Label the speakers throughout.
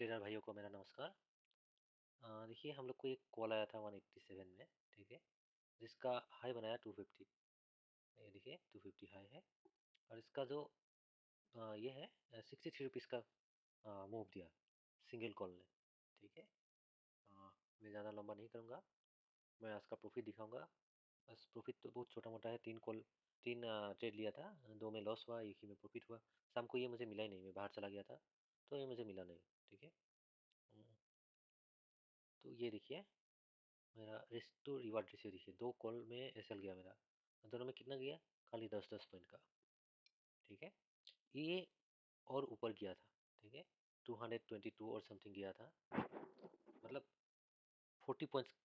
Speaker 1: Trader भाइयों को मेरा नमस्कार। देखिए हम लोग को एक कॉल आया था 187 में, ठीक है, जिसका हाई बनाया 250। ये देखिए 250 हाई है और इसका जो ये है 63 रुपीज़ का मूव दिया सिंगल कॉल ने, ठीक है। मैं ज़्यादा लंबा नहीं करूँगा, मैं आज का प्रॉफिट दिखाऊंगा। बस प्रॉफिट तो बहुत छोटा मोटा है, तीन ट्रेड लिया था, दो में लॉस हुआ, एक ही में प्रॉफिट हुआ। शाम को ये मुझे मिला ही नहीं, मैं बाहर चला गया था तो ये मुझे मिला नहीं, ठीक है। हम्म, तो ये देखिए मेरा रिस्क टू रिवार्ड रेशियो देखिए, दो कॉल में एसएल गया मेरा, दोनों में कितना गया, खाली 10-10 पॉइंट का, ठीक है। ये और ऊपर गया था, ठीक है, 222 और समथिंग गया था, मतलब 40 पॉइंट्स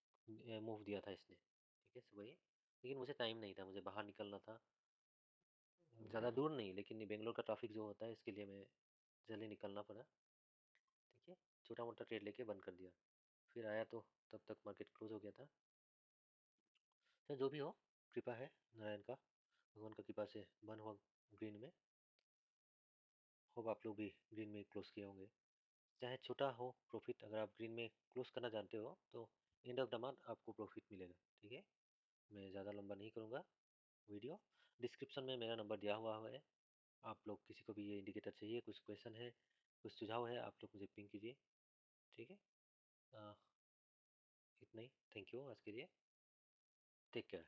Speaker 1: मूव दिया था इसने, ठीक है सुबह ही। लेकिन मुझे टाइम नहीं था, मुझे बाहर निकलना था, ज़्यादा दूर नहीं, लेकिन ये बेंगलोर का ट्रैफिक जो होता है इसके लिए मैं जल्दी निकलना पड़ा, ठीक है। छोटा मोटा ट्रेड लेके बंद कर दिया, फिर आया तो तब तक मार्केट क्लोज हो गया था। तो जो भी हो, कृपा है नारायण का, भगवान का कृपा से बंद हुआ ग्रीन में। होप आप लोग भी ग्रीन में क्लोज किए होंगे। चाहे छोटा हो प्रॉफिट, अगर आप ग्रीन में क्लोज करना जानते हो तो एंड ऑफ द मंथ आपको प्रॉफिट मिलेगा, ठीक है। मैं ज़्यादा लंबा नहीं करूँगा वीडियो। डिस्क्रिप्शन में मेरा नंबर दिया हुआ है, आप लोग किसी को भी ये इंडिकेटर चाहिए, कुछ क्वेश्चन है, कुछ सुझाव है, आप लोग मुझे पिंग कीजिए, ठीक है। अ, इतना ही, थैंक यू आज के लिए, टेक केयर।